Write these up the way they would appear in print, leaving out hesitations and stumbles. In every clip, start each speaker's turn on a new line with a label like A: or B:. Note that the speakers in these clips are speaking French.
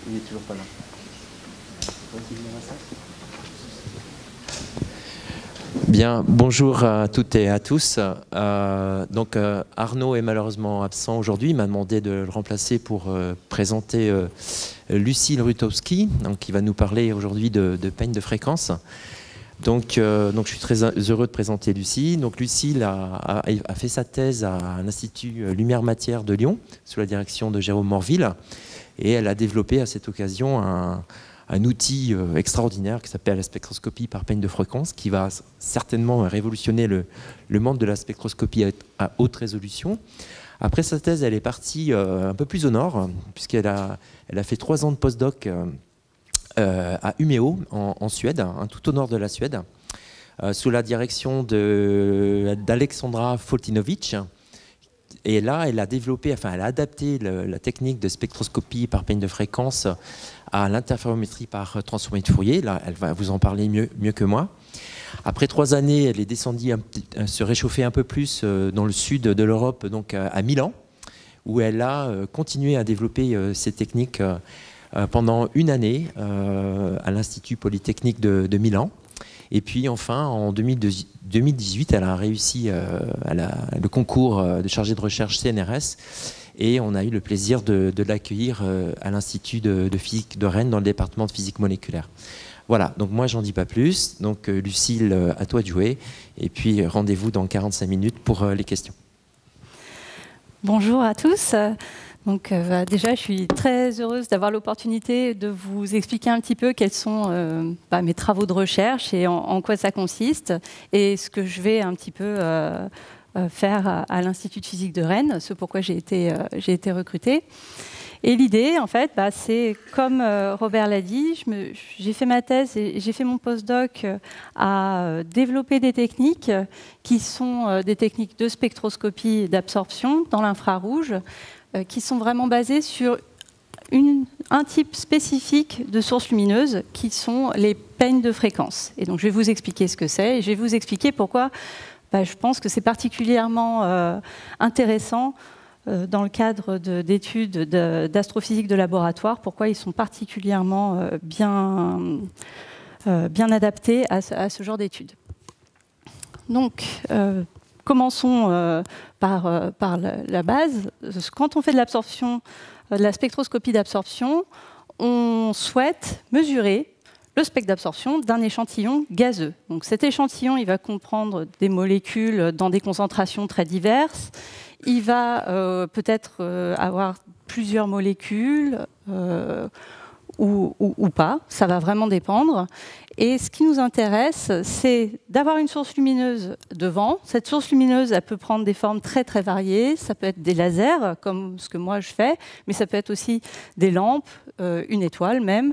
A: Il est toujours pas là. Bien, bonjour à toutes et à tous. Arnaud est malheureusement absent aujourd'hui. Il m'a demandé de le remplacer pour présenter Lucile Rutowski, qui va nous parler aujourd'hui de peigne de fréquence. Donc, je suis très heureux de présenter Lucile. Donc, Lucile a fait sa thèse à l'Institut Lumière Matière de Lyon, sous la direction de Jérôme Morville. Et elle a développé à cette occasion un outil extraordinaire qui s'appelle la spectroscopie par peigne de fréquence, qui va certainement révolutionner le monde de la spectroscopie à haute résolution. Après sa thèse, elle est partie un peu plus au nord, puisqu'elle a fait 3 ans de postdoc à Umeå, en Suède, tout au nord de la Suède, sous la direction d'Alexandra Foltinovic. Et là, elle a développé, elle a adapté la technique de spectroscopie par peigne de fréquence à l'interférométrie par transformée de Fourier. Là, elle va vous en parler mieux que moi. Après 3 années, elle est descendue se réchauffer un peu plus dans le sud de l'Europe, donc à Milan, où elle a continué à développer ces techniques pendant 1 année à l'Institut Polytechnique de Milan. Et puis enfin, en 2018, elle a réussi le concours de chargé de recherche CNRS et on a eu le plaisir de l'accueillir à l'Institut de physique de Rennes dans le département de physique moléculaire. Voilà, donc moi j'en dis pas plus. Donc Lucile, à toi de jouer. Et puis rendez-vous dans 45 minutes pour les questions.
B: Bonjour à tous. Donc, déjà, je suis très heureuse d'avoir l'opportunité de vous expliquer un petit peu quels sont mes travaux de recherche et en quoi ça consiste et ce que je vais un petit peu faire à l'Institut de physique de Rennes, ce pourquoi j'ai été recrutée. Et l'idée, en fait, c'est comme Robert l'a dit, j'ai fait ma thèse et j'ai fait mon postdoc à développer des techniques qui sont des techniques de spectroscopie d'absorption dans l'infrarouge, qui sont vraiment basées sur un type spécifique de sources lumineuses qui sont les peignes de fréquence. Et donc je vais vous expliquer ce que c'est et je vais vous expliquer pourquoi je pense que c'est particulièrement intéressant dans le cadre d'études d'astrophysique de laboratoire, pourquoi ils sont particulièrement bien adaptés à ce genre d'études. Donc, commençons par la base. Quand on fait de l'absorption, de la spectroscopie d'absorption, on souhaite mesurer le spectre d'absorption d'un échantillon gazeux. Donc cet échantillon, il va comprendre des molécules dans des concentrations très diverses. Il va peut-être avoir plusieurs molécules ou pas, ça va vraiment dépendre. Et ce qui nous intéresse, c'est d'avoir une source lumineuse devant. Cette source lumineuse, elle peut prendre des formes très très variées. Ça peut être des lasers, comme ce que moi je fais, mais ça peut être aussi des lampes, une étoile même.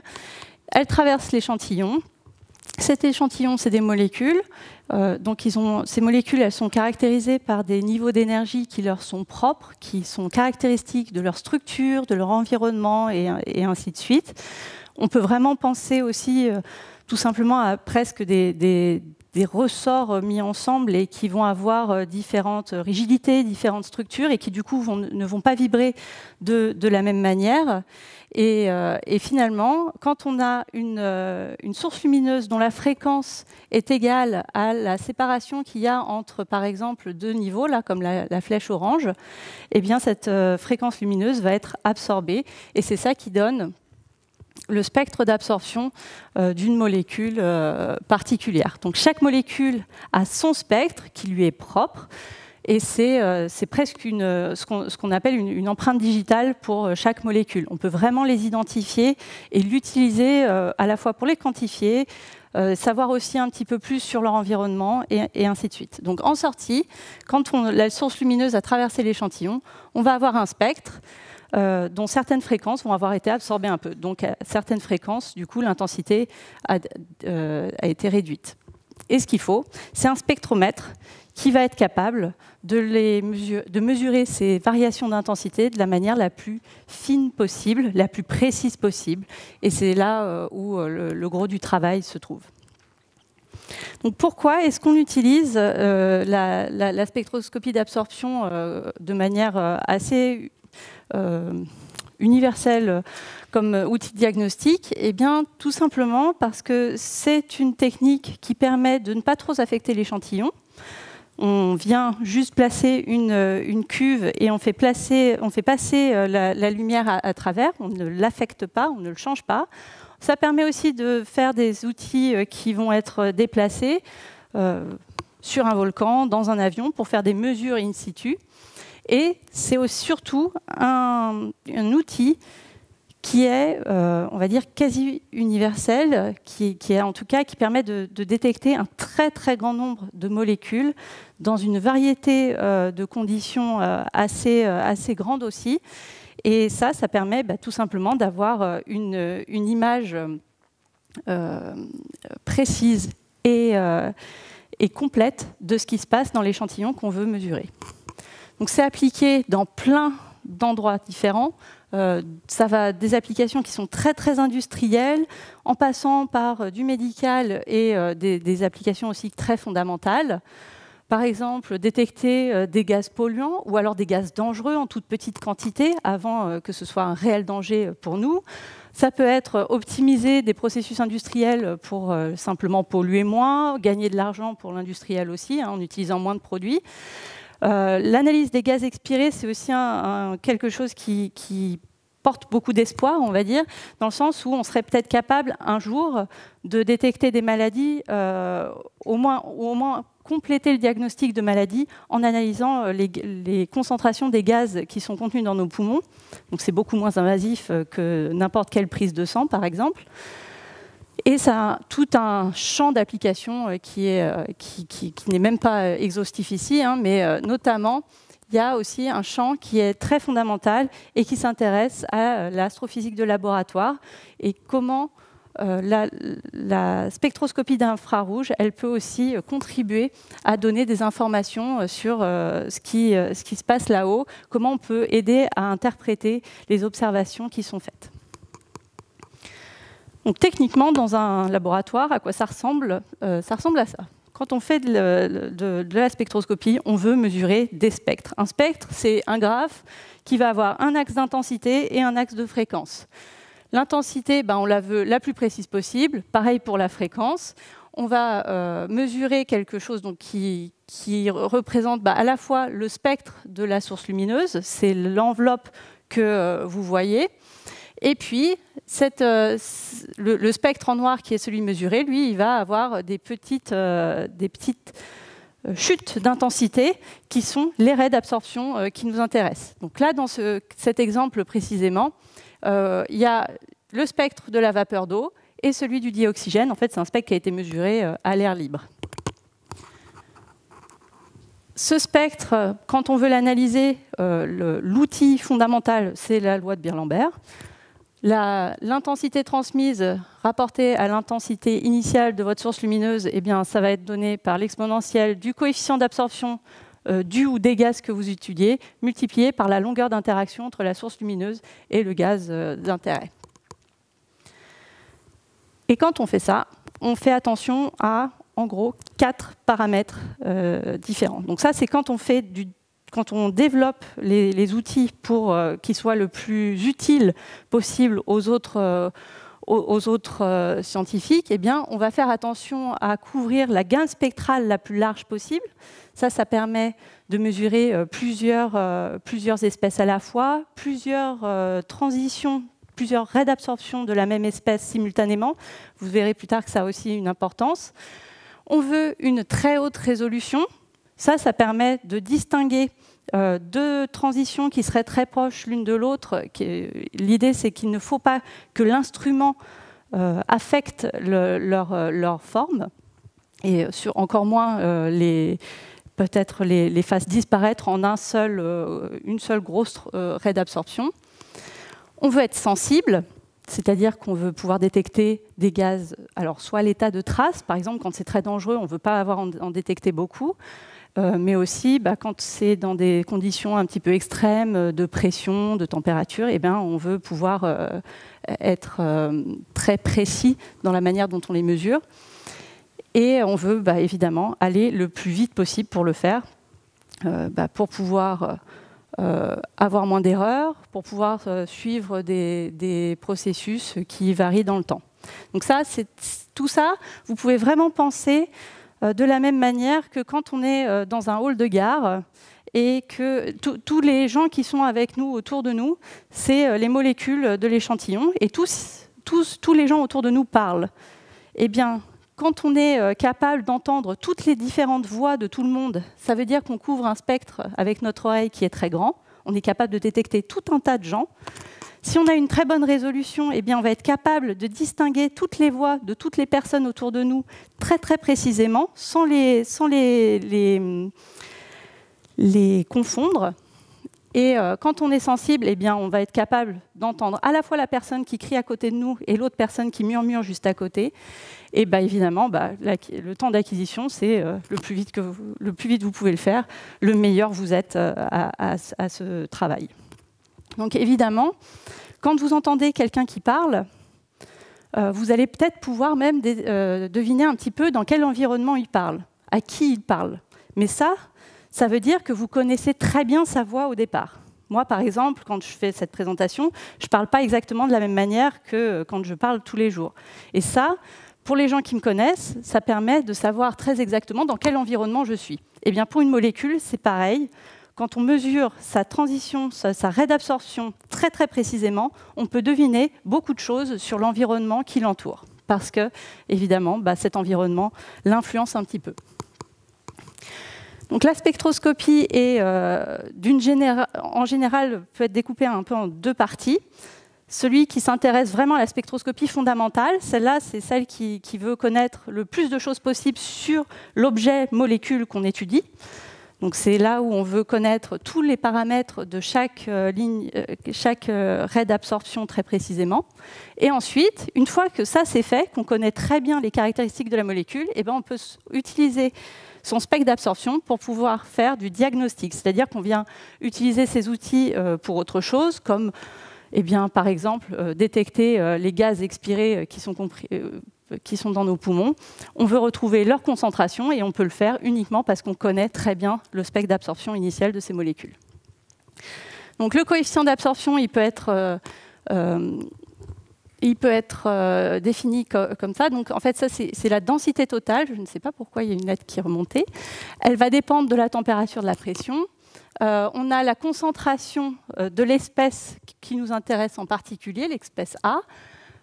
B: Elle traverse l'échantillon. Cet échantillon, c'est des molécules. Donc ces molécules, elles sont caractérisées par des niveaux d'énergie qui leur sont propres, qui sont caractéristiques de leur structure, de leur environnement et ainsi de suite. On peut vraiment penser aussi tout simplement à presque des ressorts mis ensemble et qui vont avoir différentes rigidités, différentes structures et qui du coup ne vont pas vibrer de la même manière. Et finalement, quand on a une source lumineuse dont la fréquence est égale à la séparation qu'il y a entre, par exemple, 2 niveaux, là, comme la flèche orange, eh bien, cette fréquence lumineuse va être absorbée. Et c'est ça qui donne le spectre d'absorption d'une molécule particulière. Donc, chaque molécule a son spectre qui lui est propre. Et c'est presque ce qu'on appelle une empreinte digitale pour chaque molécule. On peut vraiment les identifier et l'utiliser à la fois pour les quantifier, savoir aussi un petit peu plus sur leur environnement et ainsi de suite. Donc en sortie, quand la source lumineuse a traversé l'échantillon, on va avoir un spectre dont certaines fréquences vont avoir été absorbées un peu. Donc à certaines fréquences, du coup, l'intensité a été réduite. Et ce qu'il faut, c'est un spectromètre qui va être capable de mesurer ces variations d'intensité de la manière la plus fine possible, la plus précise possible. Et c'est là où le gros du travail se trouve. Donc pourquoi est-ce qu'on utilise la spectroscopie d'absorption de manière assez universel comme outil diagnostique? Eh bien, tout simplement parce que c'est une technique qui permet de ne pas trop affecter l'échantillon. On vient juste placer une cuve et on fait passer la lumière à travers, on ne l'affecte pas, on ne le change pas. Ça permet aussi de faire des outils qui vont être déplacés sur un volcan, dans un avion, pour faire des mesures in situ. Et c'est surtout un outil qui est, on va dire, quasi universel, qui permet de détecter un très très grand nombre de molécules dans une variété de conditions assez grandes aussi. Et ça permet tout simplement d'avoir une image précise et complète de ce qui se passe dans l'échantillon qu'on veut mesurer. Donc c'est appliqué dans plein d'endroits différents. Ça va des applications qui sont très très industrielles, en passant par du médical et des applications aussi très fondamentales. Par exemple, détecter des gaz polluants ou alors des gaz dangereux en toute petite quantité avant que ce soit un réel danger pour nous. Ça peut être optimiser des processus industriels pour simplement polluer moins, gagner de l'argent pour l'industriel aussi, en utilisant moins de produits. L'analyse des gaz expirés, c'est aussi quelque chose qui porte beaucoup d'espoir, on va dire, dans le sens où on serait peut-être capable un jour de détecter des maladies, au moins compléter le diagnostic de maladies en analysant les concentrations des gaz qui sont contenus dans nos poumons. Donc c'est beaucoup moins invasif que n'importe quelle prise de sang, par exemple. Et ça a tout un champ d'application qui n'est même pas exhaustif ici, mais notamment, il y a aussi un champ qui est très fondamental et qui s'intéresse à l'astrophysique de laboratoire et comment la spectroscopie d'infrarouge, elle peut aussi contribuer à donner des informations sur ce qui se passe là-haut, comment on peut aider à interpréter les observations qui sont faites. Donc, techniquement, dans un laboratoire, à quoi ça ressemble? Ça ressemble à ça. Quand on fait de la spectroscopie, on veut mesurer des spectres. Un spectre, c'est un graphe qui va avoir un axe d'intensité et un axe de fréquence. L'intensité, on la veut la plus précise possible. Pareil pour la fréquence. On va mesurer quelque chose donc, qui représente à la fois le spectre de la source lumineuse, c'est l'enveloppe que vous voyez. Et puis, le spectre en noir qui est celui mesuré, lui, il va avoir des petites chutes d'intensité qui sont les raies d'absorption qui nous intéressent. Donc là, dans cet exemple précisément, il y a le spectre de la vapeur d'eau et celui du dioxygène. En fait, c'est un spectre qui a été mesuré à l'air libre. Ce spectre, quand on veut l'analyser, l'outil fondamental, c'est la loi de Beer-Lambert. L'intensité transmise rapportée à l'intensité initiale de votre source lumineuse, eh bien, ça va être donné par l'exponentielle du coefficient d'absorption du ou des gaz que vous étudiez, multiplié par la longueur d'interaction entre la source lumineuse et le gaz d'intérêt. Et quand on fait ça, on fait attention à, en gros, 4 paramètres différents. Donc ça, c'est quand on développe les outils pour qu'ils soient le plus utiles possible aux autres scientifiques, eh bien, on va faire attention à couvrir la gamme spectrale la plus large possible. Ça permet de mesurer plusieurs espèces à la fois, plusieurs transitions, plusieurs raies d'absorption de la même espèce simultanément. Vous verrez plus tard que ça a aussi une importance. On veut une très haute résolution. Ça permet de distinguer deux transitions qui seraient très proches l'une de l'autre. L'idée, c'est qu'il ne faut pas que l'instrument affecte leur forme, et encore moins peut-être les fasse disparaître en une seule grosse raie d'absorption. On veut être sensible, c'est-à-dire qu'on veut pouvoir détecter des gaz, alors soit à l'état de trace, par exemple, quand c'est très dangereux, on ne veut pas en détecter beaucoup, mais aussi quand c'est dans des conditions un petit peu extrêmes de pression, de température, eh bien, on veut pouvoir être très précis dans la manière dont on les mesure. Et on veut évidemment aller le plus vite possible pour le faire, pour pouvoir avoir moins d'erreurs, pour pouvoir suivre des processus qui varient dans le temps. Donc ça, tout ça, vous pouvez vraiment penser de la même manière que quand on est dans un hall de gare et que tous les gens qui sont avec nous, autour de nous, c'est les molécules de l'échantillon et tous les gens autour de nous parlent. Eh bien, quand on est capable d'entendre toutes les différentes voix de tout le monde, ça veut dire qu'on couvre un spectre avec notre oreille qui est très grand. On est capable de détecter tout un tas de gens. Si on a une très bonne résolution, eh bien, on va être capable de distinguer toutes les voix de toutes les personnes autour de nous très très précisément, sans les confondre. Et quand on est sensible, eh bien, on va être capable d'entendre à la fois la personne qui crie à côté de nous et l'autre personne qui murmure juste à côté. Et évidemment, le temps d'acquisition, c'est le plus vite vous pouvez le faire, le meilleur vous êtes à ce travail. Donc évidemment, quand vous entendez quelqu'un qui parle, vous allez peut-être pouvoir même deviner un petit peu dans quel environnement il parle, à qui il parle. Mais ça veut dire que vous connaissez très bien sa voix au départ. Moi, par exemple, quand je fais cette présentation, je ne parle pas exactement de la même manière que quand je parle tous les jours. Et ça, pour les gens qui me connaissent, ça permet de savoir très exactement dans quel environnement je suis. Eh bien, pour une molécule, c'est pareil. Quand on mesure sa transition, sa raie d'absorption très très précisément, on peut deviner beaucoup de choses sur l'environnement qui l'entoure. Parce que, évidemment, cet environnement l'influence un petit peu. Donc la spectroscopie est, en général, peut être découpée un peu en deux parties. Celui qui s'intéresse vraiment à la spectroscopie fondamentale, celle-là, c'est celle qui veut connaître le plus de choses possibles sur l'objet molécule qu'on étudie. Donc c'est là où on veut connaître tous les paramètres de chaque raie d'absorption très précisément. Et ensuite, une fois que ça c'est fait, qu'on connaît très bien les caractéristiques de la molécule, on peut utiliser son spectre d'absorption pour pouvoir faire du diagnostic. C'est-à-dire qu'on vient utiliser ces outils pour autre chose, comme par exemple détecter les gaz expirés qui sont dans nos poumons. On veut retrouver leur concentration et on peut le faire uniquement parce qu'on connaît très bien le spectre d'absorption initial de ces molécules. Donc le coefficient d'absorption, il peut être défini comme ça. Donc en fait, ça c'est la densité totale. Je ne sais pas pourquoi il y a une lettre qui est remontée. Elle va dépendre de la température, de la pression. On a la concentration de l'espèce qui nous intéresse en particulier, l'espèce A.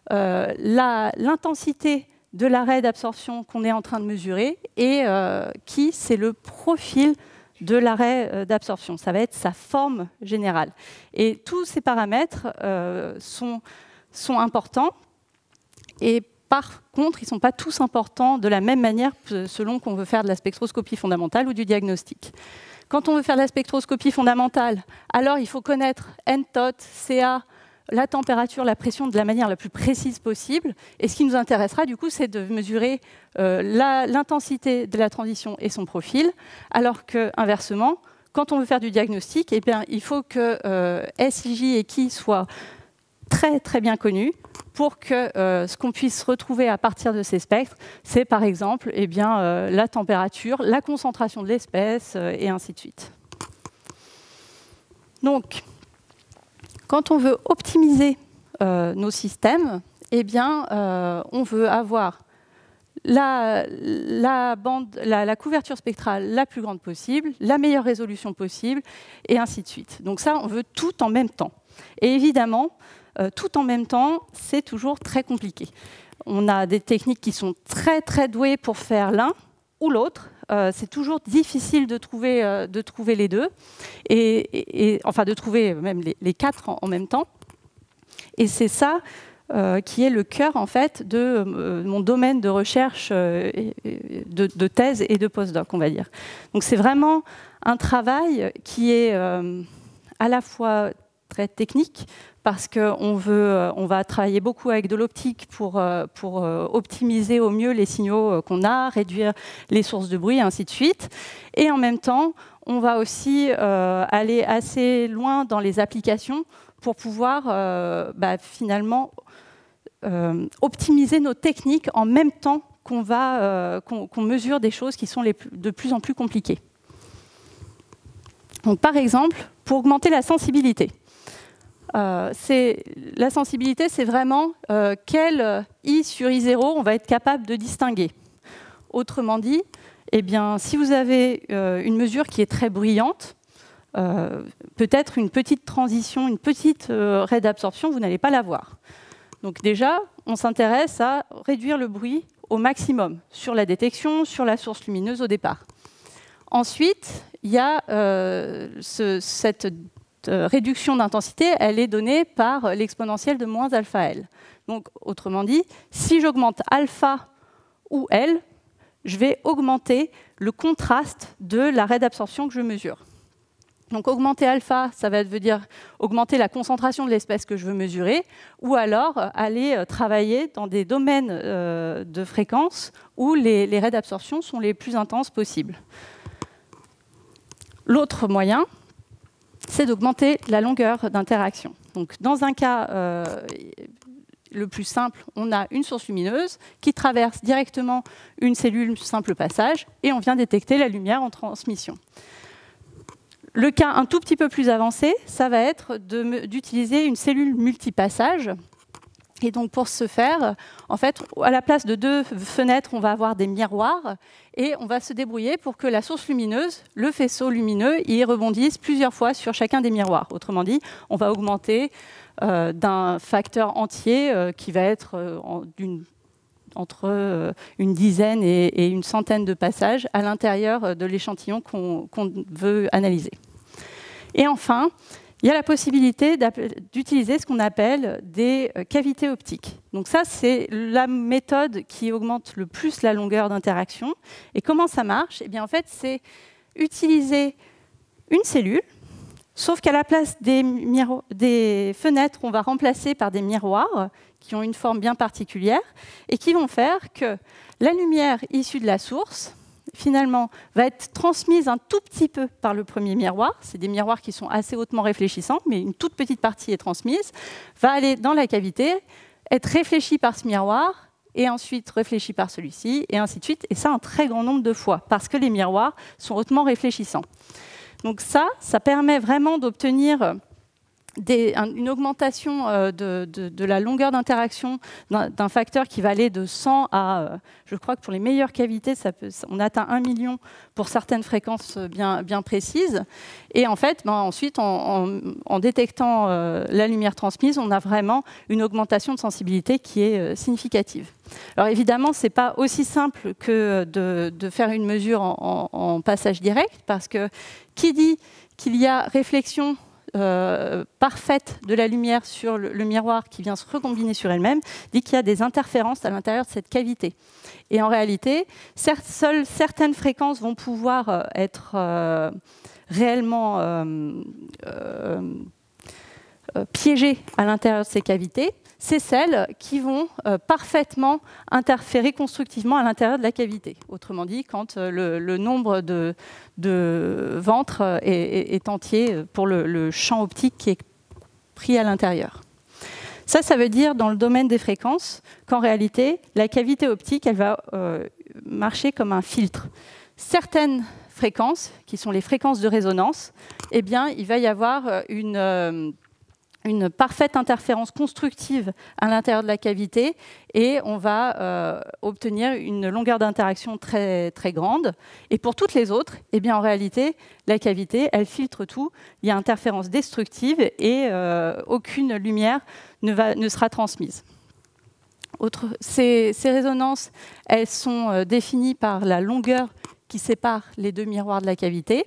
B: L'intensité de la raie d'absorption qu'on est en train de mesurer et c'est le profil de la raie d'absorption. Ça va être sa forme générale. Et tous ces paramètres sont importants et par contre, ils ne sont pas tous importants de la même manière selon qu'on veut faire de la spectroscopie fondamentale ou du diagnostic. Quand on veut faire de la spectroscopie fondamentale, alors il faut connaître nTOT, Ca, la température, la pression de la manière la plus précise possible. Et ce qui nous intéressera, du coup, c'est de mesurer l'intensité de la transition et son profil, alors qu'inversement, quand on veut faire du diagnostic, il faut que SIJ et Ki soient très, très bien connus pour que ce qu'on puisse retrouver à partir de ces spectres, c'est par exemple la température, la concentration de l'espèce et ainsi de suite. Donc, quand on veut optimiser nos systèmes, on veut avoir la couverture spectrale la plus grande possible, la meilleure résolution possible, et ainsi de suite. Donc ça, on veut tout en même temps. Et évidemment, tout en même temps, c'est toujours très compliqué. On a des techniques qui sont très, très douées pour faire l'un ou l'autre. C'est toujours difficile de trouver les deux, enfin de trouver même les quatre en même temps. Et c'est ça qui est le cœur en fait de mon domaine de recherche, de thèse et de postdoc, on va dire. Donc c'est vraiment un travail qui est à la fois très technique, parce qu'on va travailler beaucoup avec de l'optique pour optimiser au mieux les signaux qu'on a, réduire les sources de bruit, et ainsi de suite. Et en même temps, on va aussi aller assez loin dans les applications pour pouvoir finalement optimiser nos techniques en même temps qu'on mesure des choses qui sont de plus en plus compliquées. Donc, par exemple, pour augmenter la sensibilité. La sensibilité, c'est vraiment quel I sur I0 on va être capable de distinguer. Autrement dit, eh bien, si vous avez une mesure qui est très bruyante, peut-être une petite transition, une petite raie d'absorption, vous n'allez pas la voir. Donc déjà, on s'intéresse à réduire le bruit au maximum sur la détection, sur la source lumineuse au départ. Ensuite, il y a cette réduction d'intensité, elle est donnée par l'exponentielle de moins alpha L. Donc, autrement dit, si j'augmente alpha ou L, je vais augmenter le contraste de la raie d'absorption que je mesure. Donc augmenter alpha, ça va dire augmenter la concentration de l'espèce que je veux mesurer, ou alors aller travailler dans des domaines de fréquence où les raies d'absorption sont les plus intenses possibles. L'autre moyen, c'est d'augmenter la longueur d'interaction. Donc dans un cas le plus simple, on a une source lumineuse qui traverse directement une cellule simple passage et on vient détecter la lumière en transmission. Le cas un tout petit peu plus avancé, ça va être d'utiliser une cellule multipassage. Et donc pour ce faire, en fait, à la place de 2 fenêtres, on va avoir des miroirs et on va se débrouiller pour que la source lumineuse, le faisceau lumineux, y rebondisse plusieurs fois sur chacun des miroirs. Autrement dit, on va augmenter d'un facteur entier qui va être entre une dizaine et une centaine de passages à l'intérieur de l'échantillon qu'on veut analyser. Et enfin, il y a la possibilité d'utiliser ce qu'on appelle des cavités optiques. Donc ça, c'est la méthode qui augmente le plus la longueur d'interaction. Et comment ça marche? Eh bien, en fait, c'est utiliser une cellule, sauf qu'à la place des fenêtres, on va remplacer par des miroirs qui ont une forme bien particulière et qui vont faire que la lumière issue de la source, finalement, va être transmise un tout petit peu par le premier miroir. C'est des miroirs qui sont assez hautement réfléchissants, mais une toute petite partie est transmise, va aller dans la cavité, être réfléchie par ce miroir, et ensuite réfléchie par celui-ci, et ainsi de suite. Et ça, un très grand nombre de fois, parce que les miroirs sont hautement réfléchissants. Donc ça permet vraiment d'obtenir une augmentation de la longueur d'interaction d'un facteur qui va aller de 100 à, je crois que pour les meilleures cavités, on atteint 1 million pour certaines fréquences bien précises. Et en fait, ensuite, en détectant la lumière transmise, on a vraiment une augmentation de sensibilité qui est significative. Alors évidemment, ce n'est pas aussi simple que de faire une mesure en passage direct, parce que qui dit qu'il y a réflexion parfaite de la lumière sur le miroir qui vient se recombiner sur elle-même, dit qu'il y a des interférences à l'intérieur de cette cavité. Et en réalité, seules certaines fréquences vont pouvoir être réellement piégées à l'intérieur de ces cavités. C'est celles qui vont parfaitement interférer constructivement à l'intérieur de la cavité. Autrement dit, quand le nombre de ventres est entier pour le champ optique qui est pris à l'intérieur. Ça veut dire, dans le domaine des fréquences, qu'en réalité, la cavité optique, elle va marcher comme un filtre. Certaines fréquences, qui sont les fréquences de résonance, eh bien, il va y avoir une parfaite interférence constructive à l'intérieur de la cavité et on va obtenir une longueur d'interaction très, très grande. Et pour toutes les autres, eh bien, en réalité, la cavité, elle filtre tout. Il y a interférence destructive et aucune lumière ne sera transmise. Ces résonances, elles sont définies par la longueur qui sépare les 2 miroirs de la cavité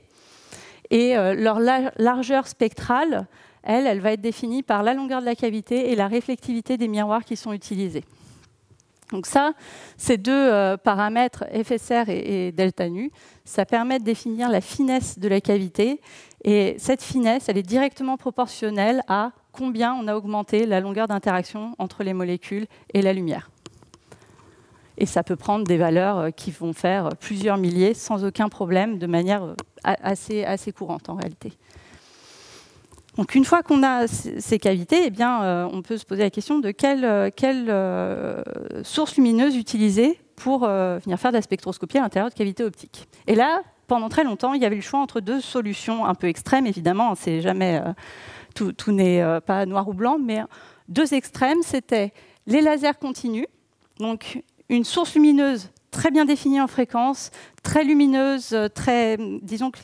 B: et leur largeur spectrale, elle va être définie par la longueur de la cavité et la réflectivité des miroirs qui sont utilisés. Donc ça, ces 2 paramètres, FSR et delta nu, ça permet de définir la finesse de la cavité. Et cette finesse, elle est directement proportionnelle à combien on a augmenté la longueur d'interaction entre les molécules et la lumière. Et ça peut prendre des valeurs qui vont faire plusieurs milliers sans aucun problème, de manière assez courante en réalité. Donc une fois qu'on a ces cavités, eh bien, on peut se poser la question de quelle source lumineuse utiliser pour venir faire de la spectroscopie à l'intérieur de cavités optiques. Et là, pendant très longtemps, il y avait le choix entre deux solutions un peu extrêmes, évidemment, c'est jamais, tout n'est pas noir ou blanc, mais deux extrêmes, c'était les lasers continus, donc une source lumineuse très bien définie en fréquence, très lumineuse, disons que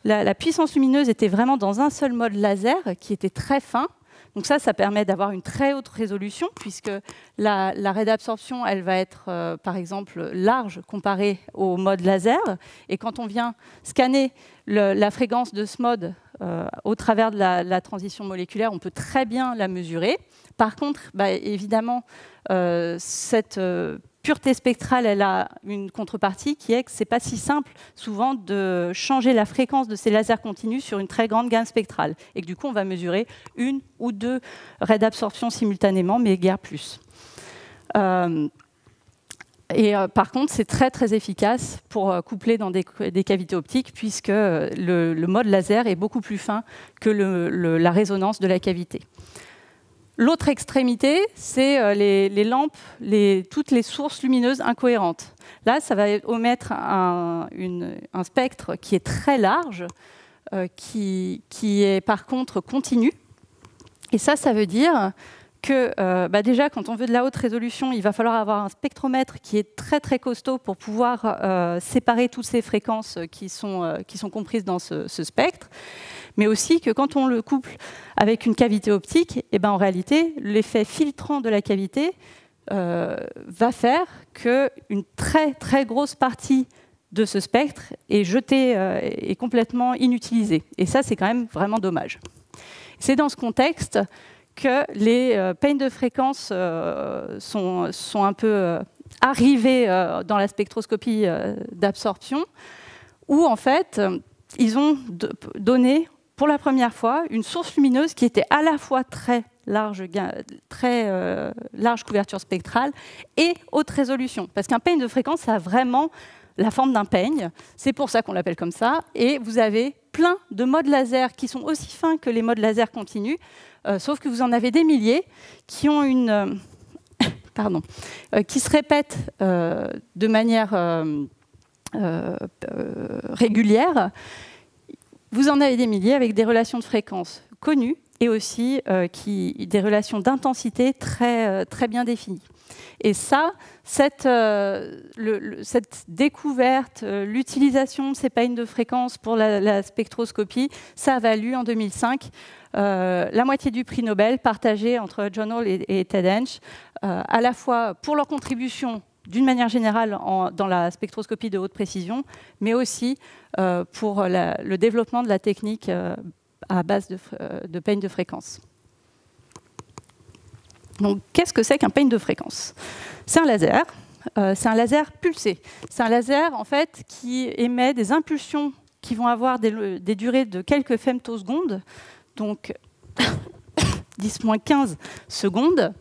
B: la puissance lumineuse était vraiment dans un seul mode laser qui était très fin. Donc ça permet d'avoir une très haute résolution puisque la raie d'absorption, elle va être, par exemple, large comparée au mode laser. Et quand on vient scanner la fréquence de ce mode au travers de la transition moléculaire, on peut très bien la mesurer. Par contre, évidemment, cette pureté spectrale, elle a une contrepartie qui est que ce n'est pas si simple souvent de changer la fréquence de ces lasers continus sur une très grande gamme spectrale. Et que du coup, on va mesurer une ou deux raies d'absorption simultanément, mais guère plus. Par contre, c'est très très efficace pour coupler dans des cavités optiques puisque le mode laser est beaucoup plus fin que la résonance de la cavité. L'autre extrémité, c'est les lampes, toutes les sources lumineuses incohérentes. Là, ça va omettre un spectre qui est très large, qui est par contre continu. Et ça veut dire que déjà, quand on veut de la haute résolution, il va falloir avoir un spectromètre qui est très très costaud pour pouvoir séparer toutes ces fréquences qui sont comprises dans ce spectre. Mais aussi que quand on le couple avec une cavité optique, en réalité, l'effet filtrant de la cavité va faire qu'une très très grosse partie de ce spectre est jetée et complètement inutilisée. Et ça, c'est quand même vraiment dommage. C'est dans ce contexte que les peignes de fréquence sont un peu arrivés dans la spectroscopie d'absorption, où en fait, ils ont donné pour la première fois une source lumineuse qui était à la fois très large couverture spectrale et haute résolution. Parce qu'un peigne de fréquence, ça a vraiment la forme d'un peigne. C'est pour ça qu'on l'appelle comme ça. Et vous avez plein de modes laser qui sont aussi fins que les modes laser continus, sauf que vous en avez des milliers qui ont qui se répètent de manière régulière. Vous en avez des milliers avec des relations de fréquence connues et aussi des relations d'intensité très, très bien définies. Et ça, cette découverte, l'utilisation de ces peignes de fréquence pour la spectroscopie, ça a valu en 2005 la moitié du prix Nobel partagé entre John Hall et Ted Hench, à la fois pour leur contribution d'une manière générale dans la spectroscopie de haute précision, mais aussi pour le développement de la technique à base de peigne de fréquence. Donc, qu'est-ce que c'est qu'un peigne de fréquence? C'est un laser pulsé. C'est un laser en fait, qui émet des impulsions qui vont avoir des durées de quelques femtosecondes, donc 10-15 secondes.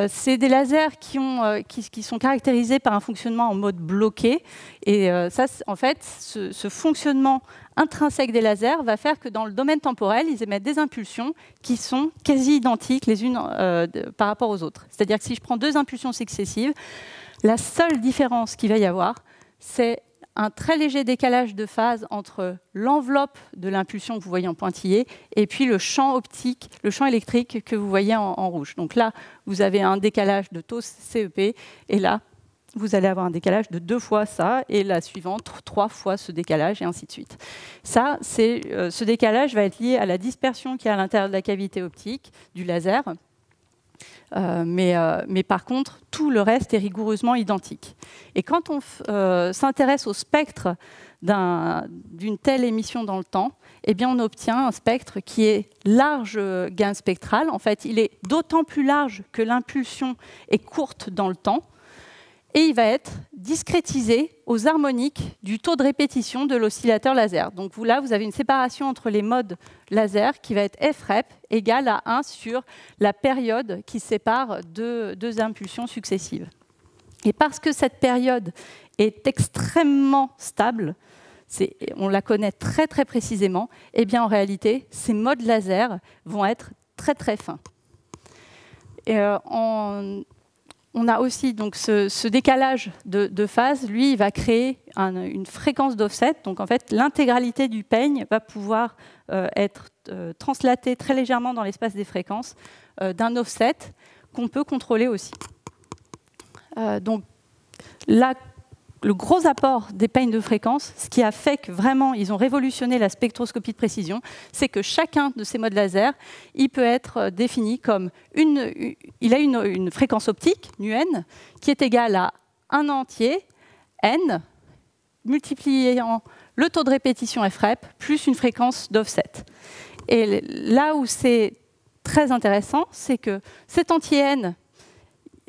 B: C'est des lasers qui sont caractérisés par un fonctionnement en mode bloqué. Et ça, en fait, ce fonctionnement intrinsèque des lasers va faire que dans le domaine temporel, ils émettent des impulsions qui sont quasi identiques les unes par rapport aux autres. C'est-à-dire que si je prends deux impulsions successives, la seule différence qu'il va y avoir, c'est un très léger décalage de phase entre l'enveloppe de l'impulsion que vous voyez en pointillé et puis le champ optique, le champ électrique que vous voyez en rouge. Donc là, vous avez un décalage de taux CEP et là, vous allez avoir un décalage de 2 fois ça et la suivante 3 fois ce décalage et ainsi de suite. Ça, ce décalage va être lié à la dispersion qu'il y a à l'intérieur de la cavité optique du laser. Mais par contre, tout le reste est rigoureusement identique. Et quand on s'intéresse au spectre d'une telle émission dans le temps, eh bien, on obtient un spectre qui est large gain spectral. En fait, il est d'autant plus large que l'impulsion est courte dans le temps. Et il va être discrétisé aux harmoniques du taux de répétition de l'oscillateur laser. Donc là, vous avez une séparation entre les modes laser qui va être f-rep égale à 1 sur la période qui sépare deux impulsions successives. Et parce que cette période est extrêmement stable, on la connaît très très précisément, eh bien en réalité, ces modes laser vont être très très fins. Et on a aussi donc, ce décalage de phase. Lui, il va créer une fréquence d'offset. Donc, en fait, l'intégralité du peigne va pouvoir être translatée très légèrement dans l'espace des fréquences d'un offset qu'on peut contrôler aussi. Donc, là, le gros apport des peignes de fréquence, ce qui a fait que vraiment ils ont révolutionné la spectroscopie de précision, c'est que chacun de ces modes laser, il peut être défini comme il a une fréquence optique, nu-n, qui est égale à 1 entier, n, multipliant le taux de répétition frep, plus une fréquence d'offset. Et là où c'est très intéressant, c'est que cet entier n,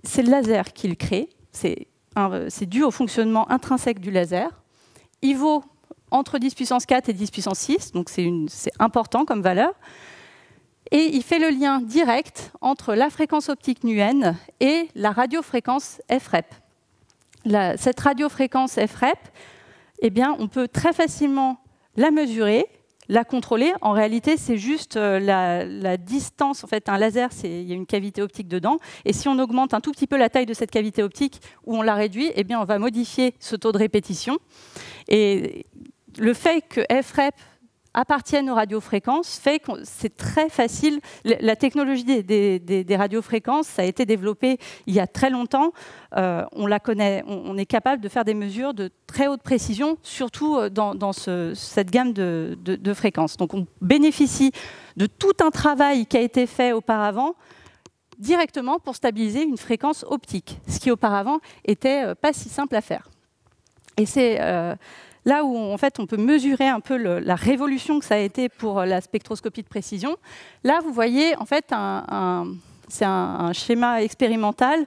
B: c'est le laser qui le crée, c'est dû au fonctionnement intrinsèque du laser. Il vaut entre 10 puissance 4 et 10 puissance 6, donc c'est important comme valeur. Et il fait le lien direct entre la fréquence optique nu-n et la radiofréquence frep. Cette radiofréquence frep, eh bien, on peut très facilement la mesurer, la contrôler. En réalité, c'est juste la distance. En fait, un laser, il y a une cavité optique dedans. Et si on augmente un tout petit peu la taille de cette cavité optique ou on la réduit, eh bien, on va modifier ce taux de répétition. Et le fait que frep appartiennent aux radiofréquences fait que c'est très facile. La technologie des radiofréquences, ça a été développée il y a très longtemps. On la connaît, on est capable de faire des mesures de très haute précision, surtout dans cette gamme de fréquences. Donc on bénéficie de tout un travail qui a été fait auparavant directement pour stabiliser une fréquence optique, ce qui auparavant n'était pas si simple à faire. Et c'est là où en fait, on peut mesurer un peu la révolution que ça a été pour la spectroscopie de précision. Là, vous voyez en fait c'est un schéma expérimental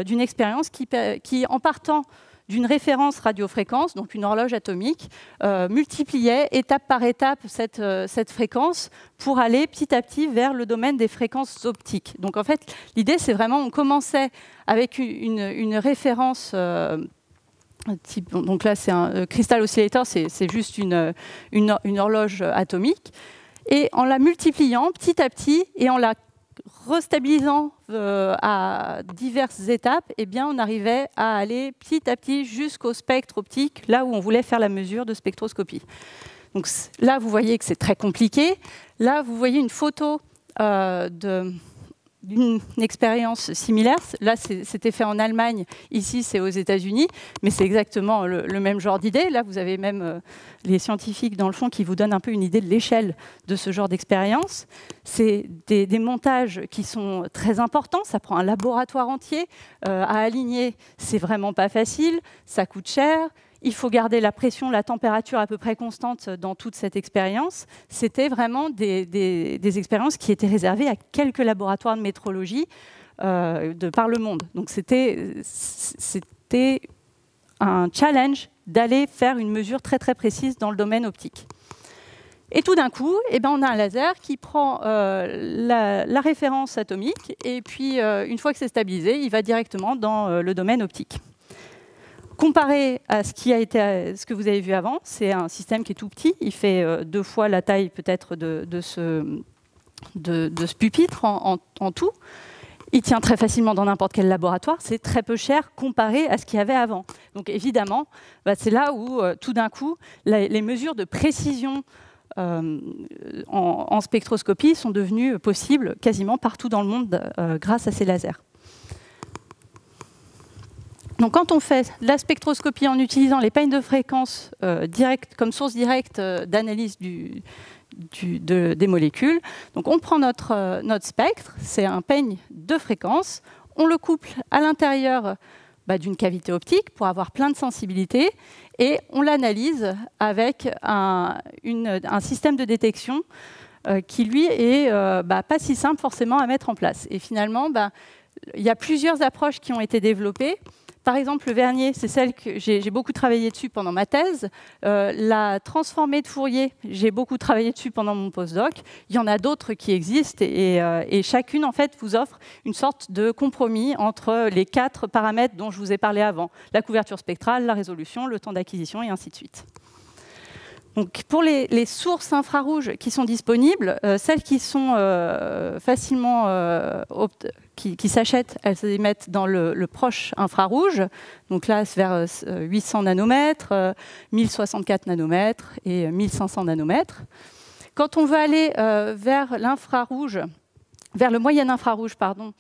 B: d'une expérience qui, en partant d'une référence radiofréquence, donc une horloge atomique, multipliait étape par étape cette fréquence pour aller petit à petit vers le domaine des fréquences optiques. Donc en fait, l'idée, c'est vraiment, on commençait avec une référence donc là, c'est un crystal oscillator, c'est juste une horloge atomique. Et en la multipliant petit à petit et en la restabilisant à diverses étapes, eh bien, on arrivait à aller petit à petit jusqu'au spectre optique, là où on voulait faire la mesure de spectroscopie. Donc là, vous voyez que c'est très compliqué. Là, vous voyez une photo d'une expérience similaire. Là, c'était fait en Allemagne. Ici, c'est aux États-Unis. Mais c'est exactement le même genre d'idée. Là, vous avez même les scientifiques, dans le fond, qui vous donnent un peu une idée de l'échelle de ce genre d'expérience. C'est des montages qui sont très importants. Ça prend un laboratoire entier à aligner. C'est vraiment pas facile. Ça coûte cher. Il faut garder la pression, la température à peu près constante dans toute cette expérience. C'était vraiment des expériences qui étaient réservées à quelques laboratoires de métrologie par le monde. Donc c'était un challenge d'aller faire une mesure très très précise dans le domaine optique. Et tout d'un coup, eh ben, on a un laser qui prend la référence atomique et puis une fois que c'est stabilisé, il va directement dans le domaine optique. Comparé à ce que vous avez vu avant, c'est un système qui est tout petit. Il fait 2 fois la taille peut-être de ce pupitre en tout. Il tient très facilement dans n'importe quel laboratoire. C'est très peu cher comparé à ce qu'il y avait avant. Donc évidemment, c'est là où tout d'un coup, les mesures de précision en spectroscopie sont devenues possibles quasiment partout dans le monde grâce à ces lasers. Donc, quand on fait la spectroscopie en utilisant les peignes de fréquence directes comme source directe d'analyse des molécules, donc on prend notre spectre, c'est un peigne de fréquence, on le couple à l'intérieur d'une cavité optique pour avoir plein de sensibilité et on l'analyse avec un système de détection qui, lui, est pas si simple forcément à mettre en place. Et finalement, il y a plusieurs approches qui ont été développées. Par exemple, le vernier, c'est celle que j'ai beaucoup travaillé dessus pendant ma thèse. La transformée de Fourier, j'ai beaucoup travaillé dessus pendant mon postdoc. Il y en a d'autres qui existent et chacune, en fait, vous offre une sorte de compromis entre les 4 paramètres dont je vous ai parlé avant. La couverture spectrale, la résolution, le temps d'acquisition et ainsi de suite. Donc, pour les sources infrarouges qui sont disponibles, celles qui sont facilement qui s'achètent, elles s'émettent dans le proche infrarouge. Donc là, c'est vers 800 nanomètres, 1064 nanomètres et 1500 nanomètres. Quand on veut aller vers l'infrarouge, vers le moyen infrarouge, pardon,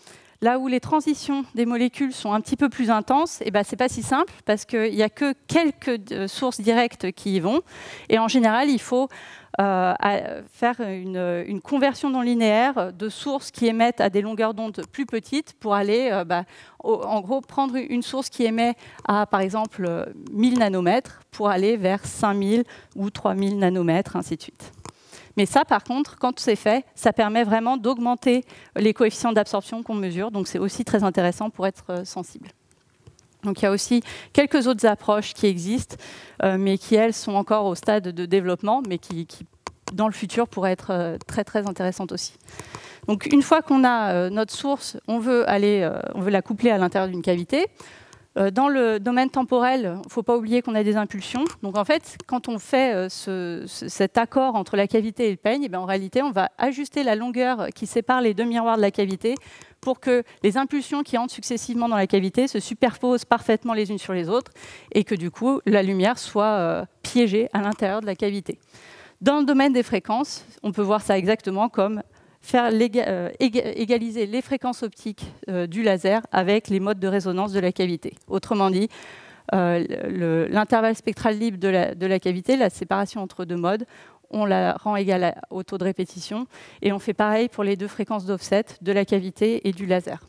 B: là où les transitions des molécules sont un petit peu plus intenses, eh ben, ce n'est pas si simple parce qu'il n'y a que quelques sources directes qui y vont. Et en général, il faut faire une conversion non linéaire de sources qui émettent à des longueurs d'onde plus petites pour aller, en gros, prendre une source qui émet à, par exemple, 1000 nanomètres pour aller vers 5000 ou 3000 nanomètres, ainsi de suite. Mais ça, par contre, quand c'est fait, ça permet vraiment d'augmenter les coefficients d'absorption qu'on mesure. Donc, c'est aussi très intéressant pour être sensible. Donc, il y a aussi quelques autres approches qui existent, mais qui, elles, sont encore au stade de développement, mais qui dans le futur, pourraient être très, très intéressantes aussi. Donc, une fois qu'on a notre source, on veut la coupler à l'intérieur d'une cavité. Dans le domaine temporel, il ne faut pas oublier qu'on a des impulsions. Donc en fait, quand on fait cet accord entre la cavité et le peigne, eh bien, en réalité, on va ajuster la longueur qui sépare les deux miroirs de la cavité pour que les impulsions qui entrent successivement dans la cavité se superposent parfaitement les unes sur les autres et que du coup, la lumière soit piégée à l'intérieur de la cavité. Dans le domaine des fréquences, on peut voir ça exactement comme faire égaliser les fréquences optiques du laser avec les modes de résonance de la cavité. Autrement dit, l'intervalle spectral libre de la cavité, la séparation entre deux modes, on la rend égale au taux de répétition et on fait pareil pour les deux fréquences d'offset de la cavité et du laser.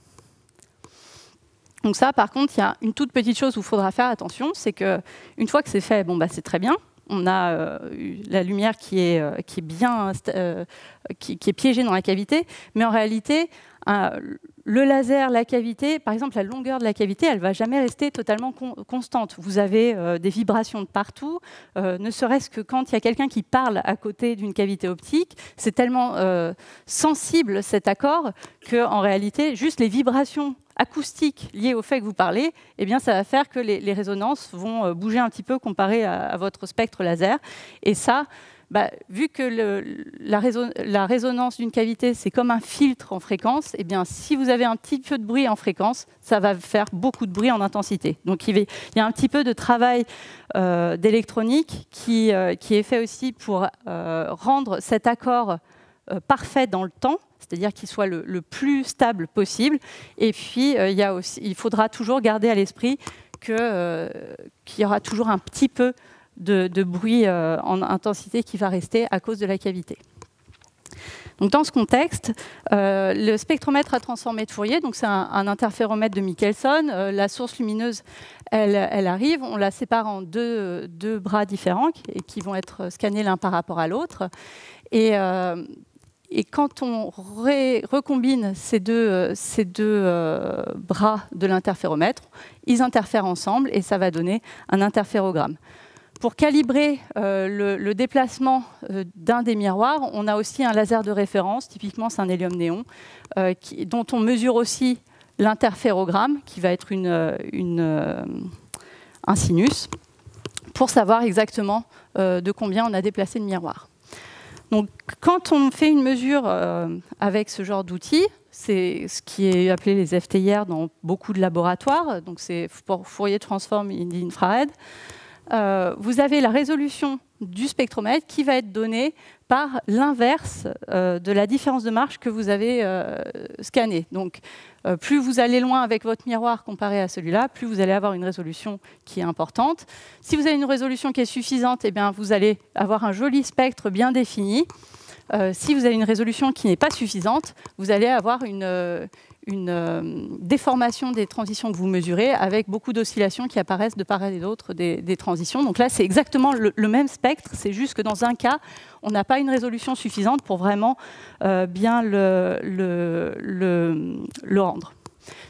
B: Donc ça, par contre, il y a une toute petite chose où il faudra faire attention, c'est qu'une fois que c'est fait, bon, c'est très bien. On a la lumière qui est piégée dans la cavité, mais en réalité, le laser, la cavité, par exemple, la longueur de la cavité, elle ne va jamais rester totalement constante. Vous avez des vibrations de partout, ne serait-ce que quand il y a quelqu'un qui parle à côté d'une cavité optique, c'est tellement sensible cet accord qu'en réalité, juste les vibrations acoustique liée au fait que vous parlez, eh bien, ça va faire que les résonances vont bouger un petit peu comparé à votre spectre laser. Et ça, vu que la résonance d'une cavité, c'est comme un filtre en fréquence, eh bien, si vous avez un petit peu de bruit en fréquence, ça va faire beaucoup de bruit en intensité. Donc, il y a un petit peu de travail d'électronique qui est fait aussi pour rendre cet accord parfait dans le temps, c'est-à-dire qu'il soit le plus stable possible. Et puis, il faudra toujours garder à l'esprit qu'il y aura toujours un petit peu de bruit en intensité qui va rester à cause de la cavité. Donc, dans ce contexte, le spectromètre à transformé de Fourier, donc c'est un interféromètre de Michelson. La source lumineuse, elle arrive, on la sépare en deux bras différents qui vont être scannés l'un par rapport à l'autre. Et quand on recombine ces deux bras de l'interféromètre, ils interfèrent ensemble et ça va donner un interférogramme. Pour calibrer le déplacement d'un des miroirs, on a aussi un laser de référence, typiquement c'est un hélium-néon, dont on mesure aussi l'interférogramme, qui va être un sinus, pour savoir exactement de combien on a déplacé le miroir. Donc, quand on fait une mesure avec ce genre d'outils, c'est ce qui est appelé les FTIR dans beaucoup de laboratoires, donc c'est Fourier Transform in Infrared. Vous avez la résolution du spectromètre qui va être donnée par l'inverse de la différence de marge que vous avez scannée. Donc, plus vous allez loin avec votre miroir comparé à celui-là, plus vous allez avoir une résolution qui est importante. Si vous avez une résolution qui est suffisante, eh bien, vous allez avoir un joli spectre bien défini. Si vous avez une résolution qui n'est pas suffisante, vous allez avoir une déformation des transitions que vous mesurez avec beaucoup d'oscillations qui apparaissent de part et d'autre des transitions. Donc là, c'est exactement le même spectre, c'est juste que dans un cas, on n'a pas une résolution suffisante pour vraiment bien le rendre.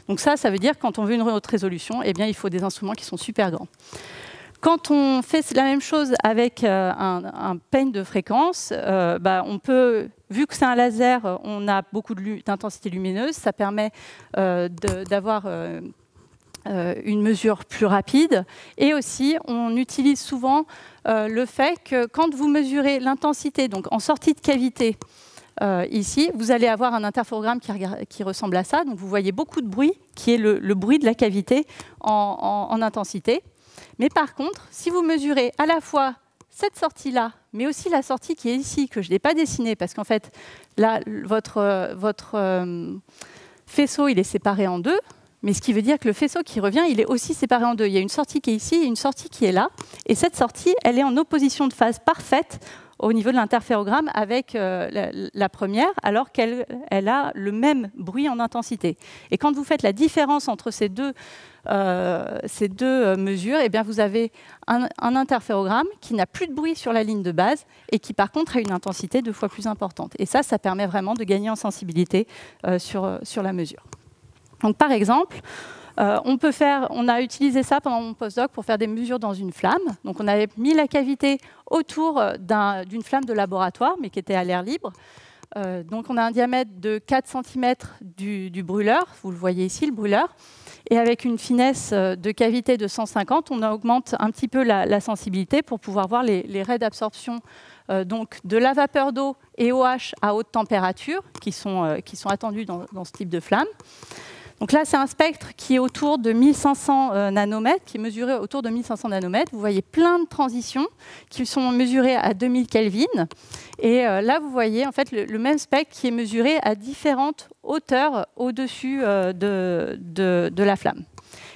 B: Donc ça veut dire que quand on veut une haute résolution, eh bien, il faut des instruments qui sont super grands. Quand on fait la même chose avec un peigne de fréquence, on peut, vu que c'est un laser, on a beaucoup d'intensité lumineuse, ça permet d'avoir une mesure plus rapide. Et aussi, on utilise souvent le fait que quand vous mesurez l'intensité, donc en sortie de cavité, ici, vous allez avoir un interférogramme qui ressemble à ça. Donc vous voyez beaucoup de bruit, qui est le bruit de la cavité en intensité. Mais par contre, si vous mesurez à la fois cette sortie-là, mais aussi la sortie qui est ici, que je n'ai pas dessinée, parce qu'en fait, là, votre faisceau, il est séparé en deux. Mais ce qui veut dire que le faisceau qui revient, il est aussi séparé en deux. Il y a une sortie qui est ici et une sortie qui est là. Et cette sortie, elle est en opposition de phase parfaite au niveau de l'interférogramme avec la première, alors qu'elle a le même bruit en intensité. Et quand vous faites la différence entre ces deux mesures, eh bien vous avez un interférogramme qui n'a plus de bruit sur la ligne de base et qui, par contre, a une intensité 2 fois plus importante. Et ça permet vraiment de gagner en sensibilité sur la mesure. Donc, par exemple, on a utilisé ça pendant mon postdoc pour faire des mesures dans une flamme. Donc, on avait mis la cavité autour d'une flamme de laboratoire, mais qui était à l'air libre. Donc, on a un diamètre de 4 cm du brûleur. Vous le voyez ici, le brûleur. Et avec une finesse de cavité de 150, on augmente un petit peu la sensibilité pour pouvoir voir les raies d'absorption donc de la vapeur d'eau et OH à haute température qui sont attendus dans ce type de flamme. Donc là, c'est un spectre qui est autour de 1500 nanomètres, qui est mesuré autour de 1500 nanomètres. Vous voyez plein de transitions qui sont mesurées à 2000 Kelvin. Et là, vous voyez en fait le même spectre qui est mesuré à différentes hauteurs au-dessus de la flamme.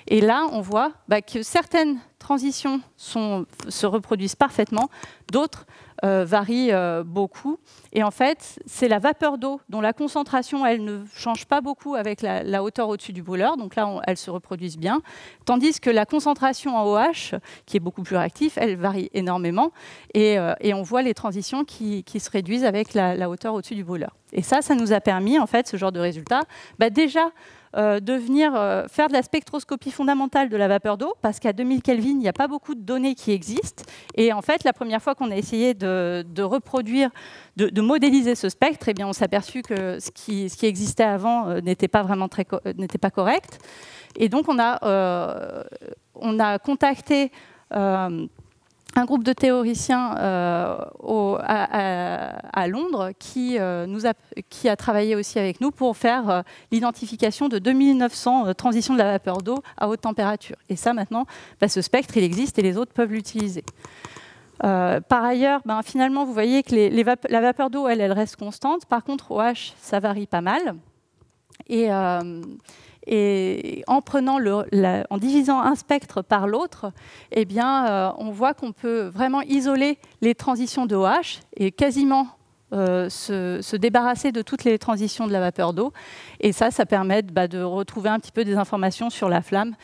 B: Et là, on voit que certaines transitions se reproduisent parfaitement, d'autres varient beaucoup. Et en fait, c'est la vapeur d'eau dont la concentration, elle ne change pas beaucoup avec la hauteur au-dessus du brûleur. Donc là, elles se reproduisent bien. Tandis que la concentration en OH, qui est beaucoup plus réactif, elle varie énormément. Et on voit les transitions qui se réduisent avec la hauteur au-dessus du brûleur. Et ça nous a permis, en fait, ce genre de résultat, déjà de venir faire de la spectroscopie fondamentale de la vapeur d'eau, parce qu'à 2000 Kelvin, il n'y a pas beaucoup de données qui existent. Et en fait, la première fois qu'on a essayé de reproduire, de modéliser ce spectre, eh bien, on s'est aperçu que ce qui existait avant n'était pas vraiment n'était pas correct. Et donc, on a contacté un groupe de théoriciens à Londres qui a travaillé aussi avec nous pour faire l'identification de 2900 transitions de la vapeur d'eau à haute température. Et ça, maintenant, ce spectre, il existe et les autres peuvent l'utiliser. Par ailleurs, finalement, vous voyez que la vapeur d'eau, elle reste constante. Par contre, OH, ça varie pas mal. Et en divisant un spectre par l'autre, eh bien, on voit qu'on peut vraiment isoler les transitions de OH et quasiment se débarrasser de toutes les transitions de la vapeur d'eau. Et ça permet de retrouver un petit peu des informations sur la flamme.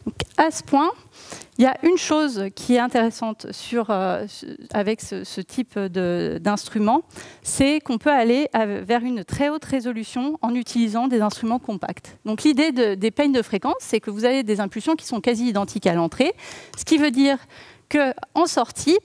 B: Donc, à ce point, il y a une chose qui est intéressante avec ce type d'instrument, c'est qu'on peut aller vers une très haute résolution en utilisant des instruments compacts. Donc l'idée des peignes de fréquence, c'est que vous avez des impulsions qui sont quasi identiques à l'entrée, ce qui veut dire qu'en sortie,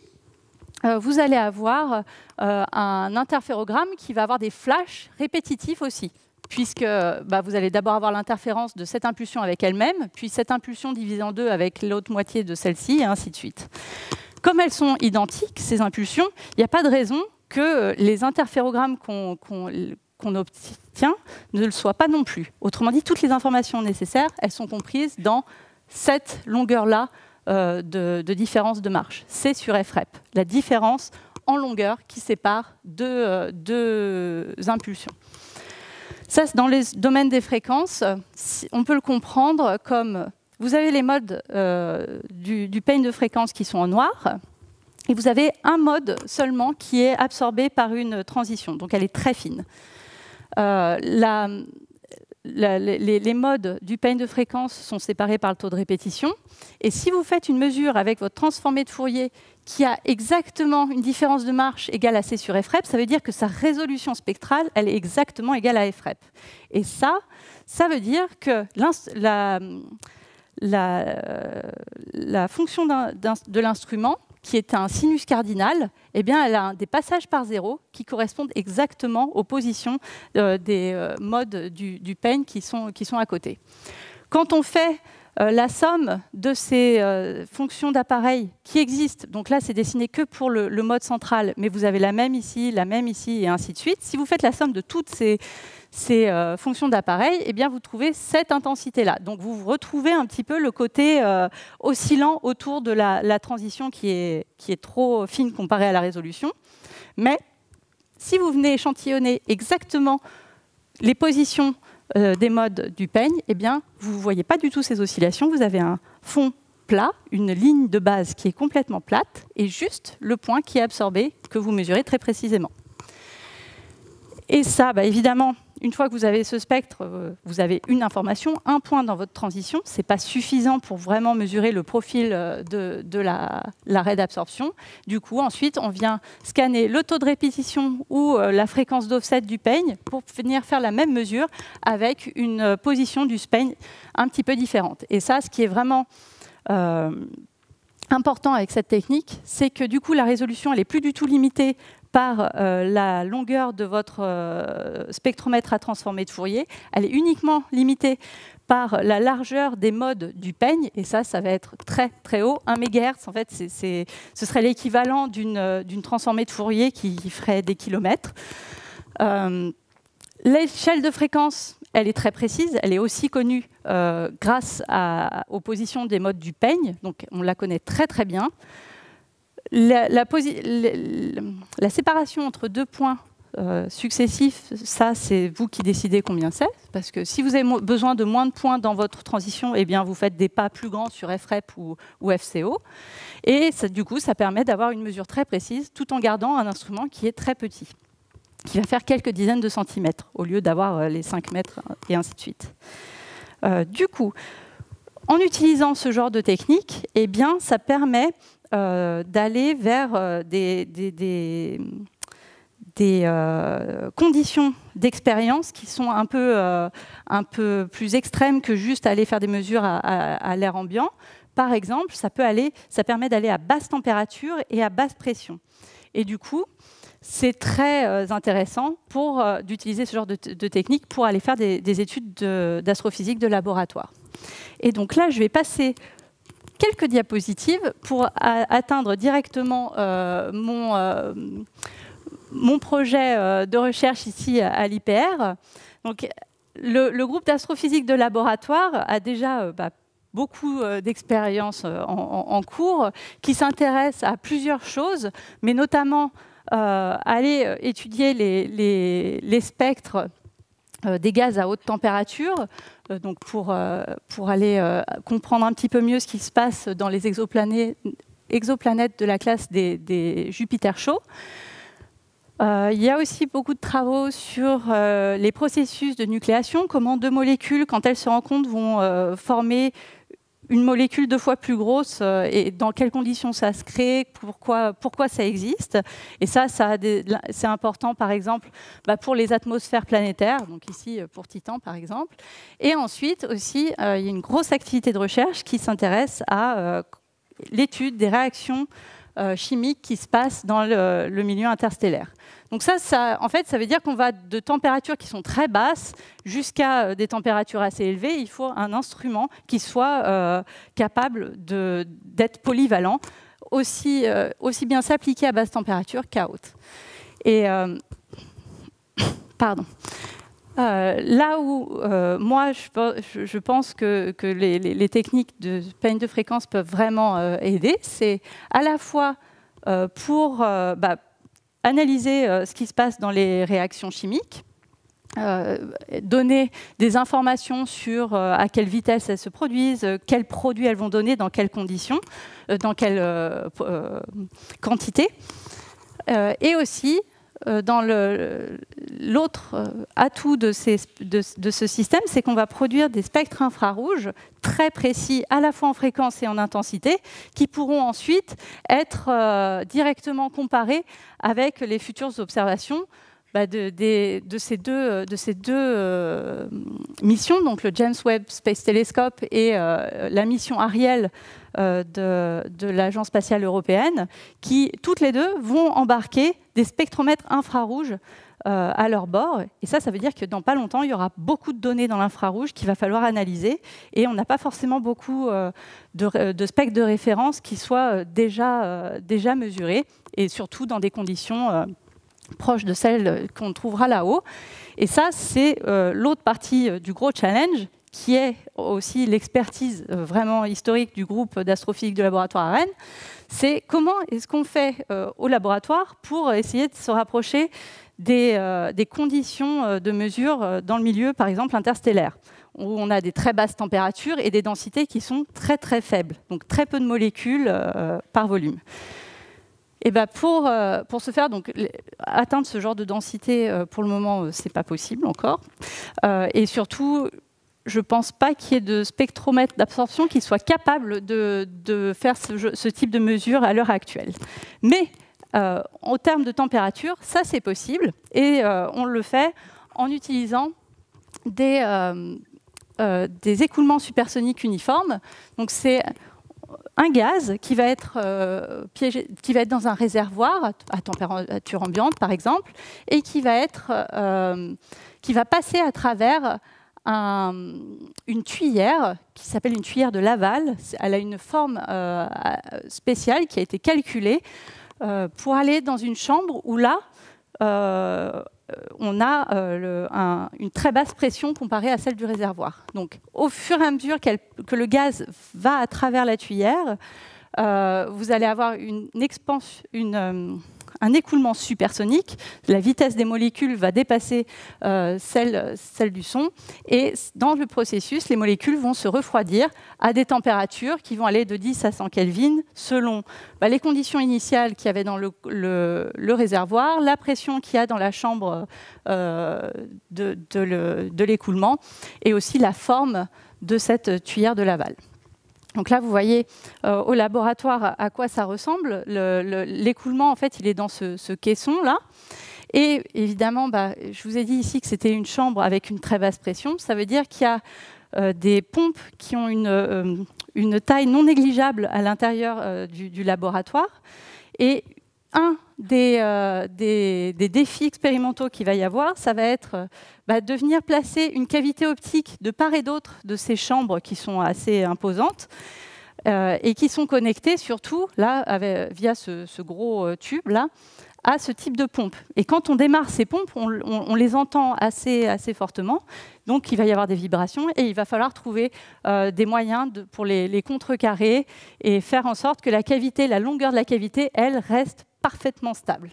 B: vous allez avoir un interférogramme qui va avoir des flashs répétitifs aussi, puisque vous allez d'abord avoir l'interférence de cette impulsion avec elle-même, puis cette impulsion divisée en deux avec l'autre moitié de celle-ci, et ainsi de suite. Comme elles sont identiques, ces impulsions, il n'y a pas de raison que les interférogrammes qu'on obtient ne le soient pas non plus. Autrement dit, toutes les informations nécessaires, elles sont comprises dans cette longueur-là de différence de marche. C sur FREP, la différence en longueur qui sépare deux impulsions. Ça, dans les domaines des fréquences, on peut le comprendre comme vous avez les modes du peigne de fréquence qui sont en noir, et vous avez un mode seulement qui est absorbé par une transition, donc elle est très fine. Les modes du peigne de fréquence sont séparés par le taux de répétition, et si vous faites une mesure avec votre transformé de Fourier qui a exactement une différence de marche égale à C sur FREP, ça veut dire que sa résolution spectrale, elle est exactement égale à FREP. Et ça veut dire que la fonction de l'instrument, qui est un sinus cardinal, eh bien, elle a des passages par zéro qui correspondent exactement aux positions des modes du peigne qui sont à côté. Quand on fait la somme de ces fonctions d'appareil qui existent, donc là c'est dessiné que pour le mode central, mais vous avez la même ici, et ainsi de suite. Si vous faites la somme de toutes ces fonctions d'appareil, eh bien vous trouvez cette intensité-là. Donc vous retrouvez un petit peu le côté oscillant autour de la transition qui est trop fine comparée à la résolution. Mais si vous venez échantillonner exactement les positions des modes du peigne, eh bien, vous ne voyez pas du tout ces oscillations. Vous avez un fond plat, une ligne de base qui est complètement plate, et juste le point qui est absorbé, que vous mesurez très précisément. Et ça, évidemment, une fois que vous avez ce spectre, vous avez une information, un point dans votre transition. Ce n'est pas suffisant pour vraiment mesurer le profil de l'arrêt d'absorption. Du coup, ensuite, on vient scanner le taux de répétition ou la fréquence d'offset du peigne pour venir faire la même mesure avec une position du peigne un petit peu différente. Et ça, ce qui est vraiment important avec cette technique, c'est que du coup, la résolution, elle n'est plus du tout limitée par la longueur de votre spectromètre à transformer de Fourier. Elle est uniquement limitée par la largeur des modes du peigne, et ça va être très très haut. 1 MHz, en fait, ce serait l'équivalent d'une transformée de Fourier qui ferait des kilomètres. L'échelle de fréquence, elle est très précise, elle est aussi connue grâce aux positions des modes du peigne, donc on la connaît très très bien. La séparation entre deux points successifs, ça c'est vous qui décidez combien c'est, parce que si vous avez besoin de moins de points dans votre transition, eh bien vous faites des pas plus grands sur FREP ou FCO, et ça, du coup ça permet d'avoir une mesure très précise tout en gardant un instrument qui est très petit, qui va faire quelques dizaines de centimètres au lieu d'avoir les 5 mètres et ainsi de suite. Du coup, en utilisant ce genre de technique, eh bien ça permet d'aller vers des conditions d'expérience qui sont un peu plus extrêmes que juste aller faire des mesures à l'air ambiant. Par exemple, ça permet d'aller à basse température et à basse pression. Et du coup, c'est très intéressant d'utiliser ce genre de technique pour aller faire des études d'astrophysique de laboratoire. Et donc là, je vais passer quelques diapositives pour atteindre directement mon projet de recherche ici à l'IPR. Donc, le groupe d'astrophysique de laboratoire a déjà beaucoup d'expériences en cours qui s'intéressent à plusieurs choses, mais notamment aller étudier les spectres des gaz à haute température, donc pour aller comprendre un petit peu mieux ce qui se passe dans les exoplanètes de la classe des Jupiter chauds. Il y a aussi beaucoup de travaux sur les processus de nucléation, comment deux molécules, quand elles se rencontrent, vont former une molécule 2 fois plus grosse et dans quelles conditions ça se crée, pourquoi ça existe. Et ça c'est important, par exemple, pour les atmosphères planétaires, donc ici pour Titan, par exemple. Et ensuite aussi, il y a une grosse activité de recherche qui s'intéresse à l'étude des réactions chimiques qui se passent dans le milieu interstellaire. Donc en fait, ça veut dire qu'on va de températures qui sont très basses jusqu'à des températures assez élevées. Il faut un instrument qui soit capable d'être polyvalent, aussi bien s'appliquer à basse température qu'à haute. Et pardon. Là où moi je pense que les techniques de peigne de fréquence peuvent vraiment aider, c'est à la fois pour analyser ce qui se passe dans les réactions chimiques, donner des informations sur à quelle vitesse elles se produisent, quels produits elles vont donner, dans quelles conditions, dans quelle quantité, et aussi dans l'autre atout de ce système, c'est qu'on va produire des spectres infrarouges très précis, à la fois en fréquence et en intensité, qui pourront ensuite être directement comparés avec les futures observations de ces deux missions, donc le James Webb Space Telescope et la mission Ariel de l'Agence spatiale européenne, qui, toutes les deux, vont embarquer des spectromètres infrarouges à leur bord. Et ça veut dire que dans pas longtemps, il y aura beaucoup de données dans l'infrarouge qu'il va falloir analyser. Et on n'a pas forcément beaucoup de spectres de référence qui soient déjà mesurés, et surtout dans des conditions proches de celles qu'on trouvera là-haut. Et ça, c'est l'autre partie du gros challenge, qui est aussi l'expertise vraiment historique du groupe d'astrophysique de laboratoire à Rennes. C'est comment est-ce qu'on fait au laboratoire pour essayer de se rapprocher des conditions de mesure dans le milieu, par exemple, interstellaire, où on a des très basses températures et des densités qui sont très, très faibles, donc très peu de molécules par volume. Et pour ce faire, donc, atteindre ce genre de densité, pour le moment, ce n'est pas possible encore. Et surtout, je ne pense pas qu'il y ait de spectromètre d'absorption qui soit capable de faire ce type de mesure à l'heure actuelle. Mais en termes de température, ça c'est possible, et on le fait en utilisant des écoulements supersoniques uniformes. Donc c'est un gaz qui va être piégé, qui va être dans un réservoir à température ambiante par exemple, et qui va passer à travers une tuyère qui s'appelle une tuyère de Laval. Elle a une forme spéciale qui a été calculée pour aller dans une chambre où là, on a une très basse pression comparée à celle du réservoir. Donc, au fur et à mesure que le gaz va à travers la tuyère, vous allez avoir un écoulement supersonique. La vitesse des molécules va dépasser celle du son. Et dans le processus, les molécules vont se refroidir à des températures qui vont aller de 10 à 100 Kelvin selon les conditions initiales qu'il y avait dans le réservoir, la pression qu'il y a dans la chambre de l'écoulement et aussi la forme de cette tuyère de Laval. Donc là, vous voyez au laboratoire à quoi ça ressemble. L'écoulement, en fait, il est dans ce caisson-là. Et évidemment, je vous ai dit ici que c'était une chambre avec une très basse pression. Ça veut dire qu'il y a des pompes qui ont une taille non négligeable à l'intérieur du laboratoire. Et un des défis expérimentaux qu'il va y avoir, ça va être de venir placer une cavité optique de part et d'autre de ces chambres qui sont assez imposantes et qui sont connectées surtout là, via ce gros tube-là, à ce type de pompe. Et quand on démarre ces pompes, on les entend assez fortement. Donc, il va y avoir des vibrations et il va falloir trouver des moyens pour les contrecarrer et faire en sorte que la longueur de la cavité, elle, reste parfaitement stable.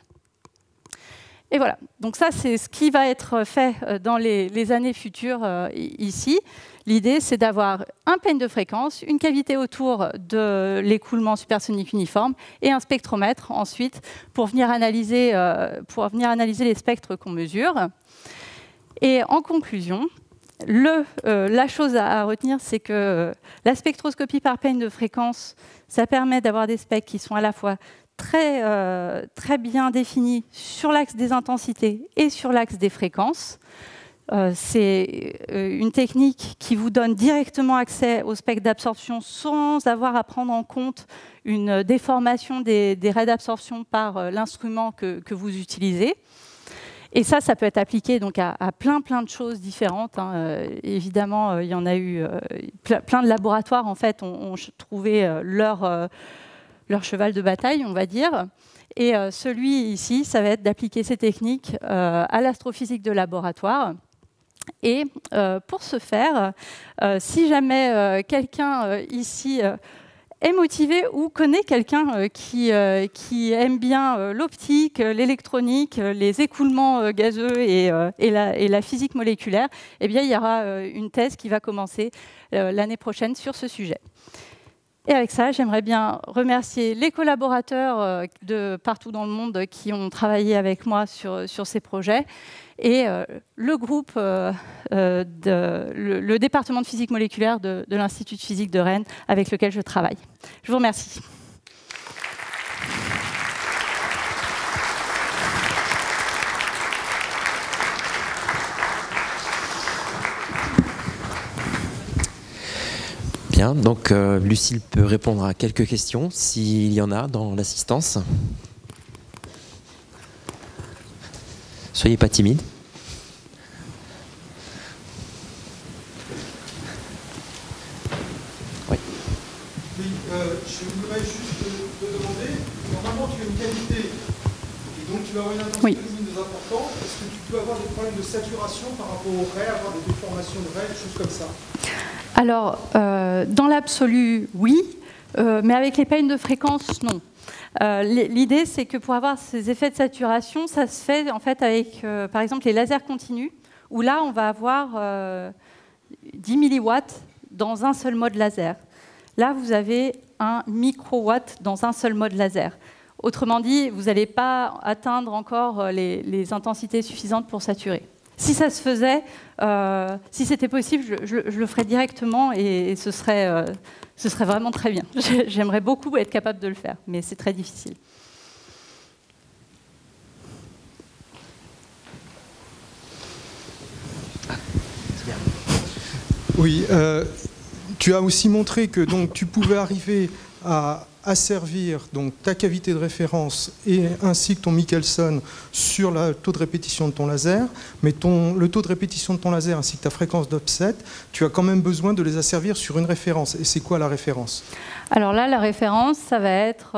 B: Et voilà, donc ça c'est ce qui va être fait dans les années futures ici. L'idée c'est d'avoir un peigne de fréquence, une cavité autour de l'écoulement supersonique uniforme et un spectromètre ensuite pour venir analyser les spectres qu'on mesure. Et en conclusion, la chose à retenir, c'est que la spectroscopie par peigne de fréquence, ça permet d'avoir des spectres qui sont à la fois très bien définis sur l'axe des intensités et sur l'axe des fréquences. C'est une technique qui vous donne directement accès au spectre d'absorption sans avoir à prendre en compte une déformation des raies d'absorption par l'instrument que vous utilisez. Et ça peut être appliqué donc à plein de choses différentes. Évidemment, il y en a eu plein de laboratoires en fait ont trouvé leur cheval de bataille, on va dire. Et celui ici, ça va être d'appliquer ces techniques à l'astrophysique de laboratoire. Et pour ce faire, si jamais quelqu'un ici est motivé ou connaît quelqu'un qui aime bien l'optique, l'électronique, les écoulements gazeux et la physique moléculaire, eh bien, il y aura une thèse qui va commencer l'année prochaine sur ce sujet. Et avec ça, j'aimerais bien remercier les collaborateurs de partout dans le monde qui ont travaillé avec moi sur ces projets et le groupe, le département de physique moléculaire de l'Institut de physique de Rennes avec lequel je travaille. Je vous remercie.
A: Bien, donc Lucille peut répondre à quelques questions, s'il y en a dans l'assistance. Soyez pas timide. Oui.
C: Oui, je voudrais juste te demander, normalement tu as une qualité, et donc tu vas avoir une intensité lumineuse importante. Est-ce que tu peux avoir des problèmes de saturation par rapport aux raies, avoir des déformations de raies, des choses comme ça?
B: Alors, dans l'absolu, oui, mais avec les peignes de fréquence, non. L'idée, c'est que pour avoir ces effets de saturation, ça se fait en fait avec, par exemple, les lasers continus, où là, on va avoir 10 milliwatts dans un seul mode laser. Là, vous avez 1 microwatt dans un seul mode laser. Autrement dit, vous n'allez pas atteindre encore les intensités suffisantes pour saturer. Si ça se faisait, si c'était possible, je le ferais directement et ce serait vraiment très bien. J'aimerais beaucoup être capable de le faire, mais c'est très difficile.
C: Oui, tu as aussi montré que donc, tu pouvais arriver à asservir donc, ta cavité de référence et ainsi que ton Michelson sur le taux de répétition de ton laser, mais le taux de répétition de ton laser ainsi que ta fréquence d'offset, tu as quand même besoin de les asservir sur une référence. Et c'est quoi la référence?
B: Alors là, la référence, ça va être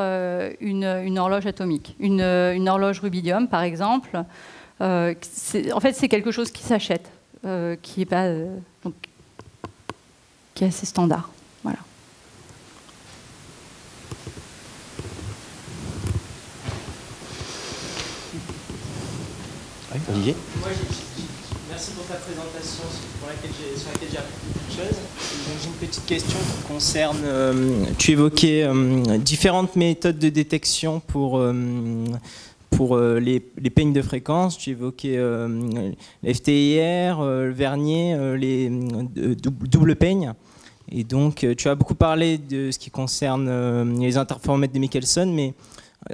B: une horloge atomique, une horloge rubidium, par exemple. En fait, c'est quelque chose qui s'achète, qui est assez standard. Voilà.
A: Oui, Olivier.
D: Moi, merci pour ta présentation sur laquelle j'ai appris beaucoup de choses. J'ai une petite question qui concerne, tu évoquais différentes méthodes de détection pour les peignes de fréquence. Tu évoquais l'FTIR, le vernier, les double peignes. Et donc, tu as beaucoup parlé de ce qui concerne les interféromètres de Michelson, mais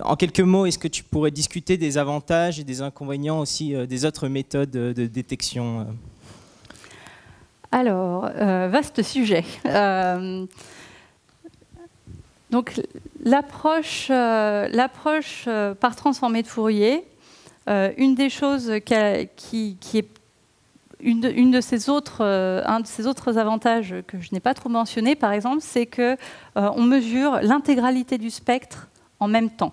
D: en quelques mots, est-ce que tu pourrais discuter des avantages et des inconvénients aussi des autres méthodes de détection?
B: Alors, vaste sujet. Donc, l'approche par transformée de Fourier, une des choses qui est un de ces autres avantages que je n'ai pas trop mentionné, par exemple, c'est qu'on mesure l'intégralité du spectre en même temps.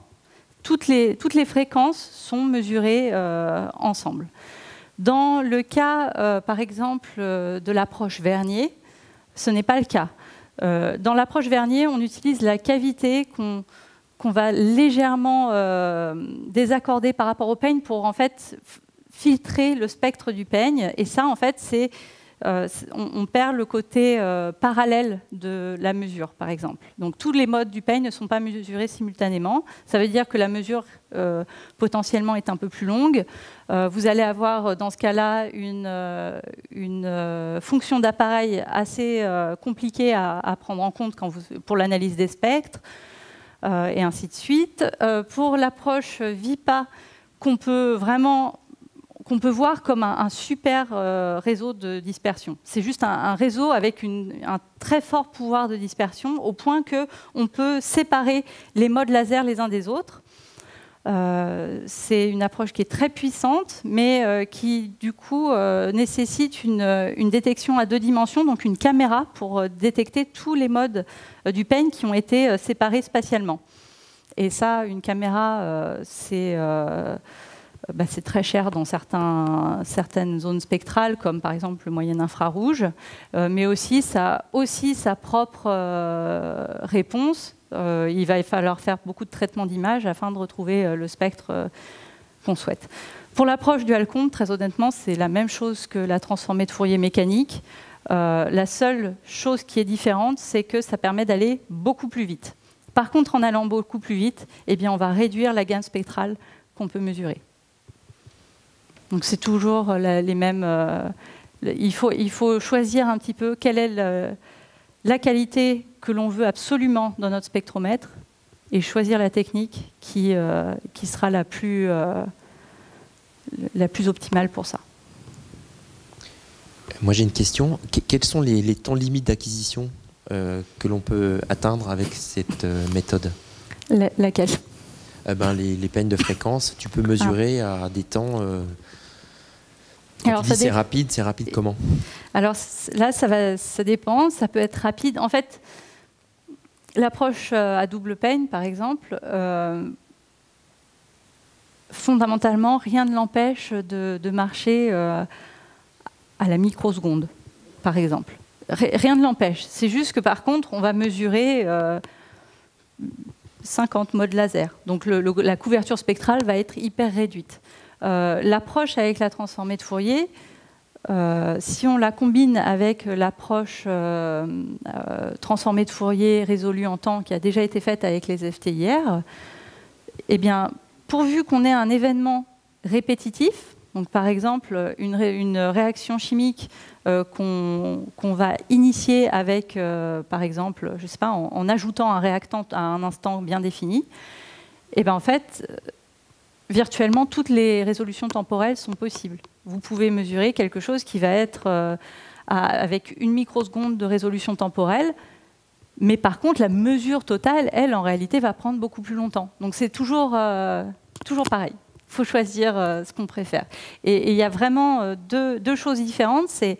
B: Toutes les fréquences sont mesurées ensemble. Dans le cas, par exemple, de l'approche Vernier, ce n'est pas le cas. Dans l'approche Vernier, on utilise la cavité qu'on va légèrement désaccorder par rapport au peigne pour en fait filtrer le spectre du peigne. Et ça, en fait, on perd le côté parallèle de la mesure, par exemple. Donc tous les modes du peigne ne sont pas mesurés simultanément. Ça veut dire que la mesure potentiellement est un peu plus longue. Vous allez avoir dans ce cas-là une fonction d'appareil assez compliquée à prendre en compte pour l'analyse des spectres, et ainsi de suite. Pour l'approche VIPA, qu'on peut voir comme un super réseau de dispersion. C'est juste un réseau avec un très fort pouvoir de dispersion, au point qu'on peut séparer les modes laser les uns des autres. C'est une approche qui est très puissante, mais qui, du coup, nécessite une détection à 2 dimensions, donc une caméra pour détecter tous les modes du peigne qui ont été séparés spatialement. Et ça, une caméra, c'est très cher dans certaines zones spectrales, comme par exemple le moyen infrarouge, mais aussi ça a sa propre réponse. Il va falloir faire beaucoup de traitements d'image afin de retrouver le spectre qu'on souhaite. Pour l'approche dual-combe, très honnêtement, c'est la même chose que la transformée de Fourier mécanique. La seule chose qui est différente, c'est que ça permet d'aller beaucoup plus vite. Par contre, en allant beaucoup plus vite, eh bien, on va réduire la gamme spectrale qu'on peut mesurer. Donc c'est toujours les mêmes. Il faut choisir un petit peu quelle est la qualité que l'on veut absolument dans notre spectromètre et choisir la technique qui sera la plus optimale pour ça.
A: Moi j'ai une question. Quels sont les temps limites d'acquisition que l'on peut atteindre avec cette méthode?
B: Laquelle?
A: Les peignes de fréquence, tu peux mesurer à des temps...
B: Alors,
A: tu dis c'est rapide comment? Alors
B: là, ça dépend, ça peut être rapide. En fait, l'approche à double peigne, par exemple, fondamentalement, rien ne l'empêche de marcher à la microseconde, par exemple. Rien ne l'empêche. C'est juste que, par contre, on va mesurer 50 modes laser. Donc la couverture spectrale va être hyper réduite. L'approche avec la transformée de Fourier, si on la combine avec l'approche transformée de Fourier résolue en temps qui a déjà été faite avec les FTIR, eh bien, pourvu qu'on ait un événement répétitif, donc par exemple une réaction chimique qu'on va initier avec, par exemple, je sais pas, en ajoutant un réactant à un instant bien défini, eh bien, en fait, virtuellement, toutes les résolutions temporelles sont possibles. Vous pouvez mesurer quelque chose qui va être avec 1 microseconde de résolution temporelle, mais par contre, la mesure totale, elle, en réalité, va prendre beaucoup plus longtemps. Donc c'est toujours pareil. Il faut choisir ce qu'on préfère. Et il y a vraiment deux choses différentes. C'est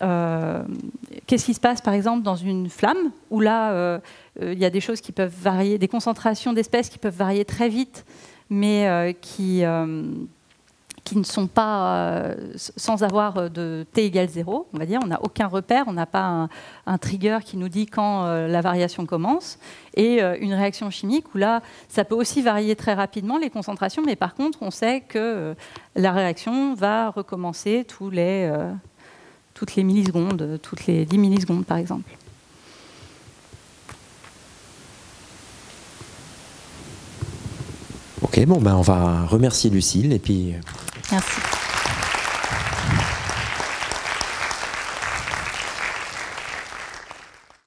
B: qu'est-ce qui se passe, par exemple, dans une flamme, où là, il y a des choses qui peuvent varier, des concentrations d'espèces qui peuvent varier très vite, mais qui ne sont pas sans avoir de t égale 0, on va dire. On n'a aucun repère, on n'a pas un trigger qui nous dit quand la variation commence. Et une réaction chimique où là, ça peut aussi varier très rapidement, les concentrations, mais par contre, on sait que la réaction va recommencer toutes les millisecondes, toutes les 10 millisecondes, par exemple.
A: Ok, bon, on va remercier Lucille et puis...
B: Merci.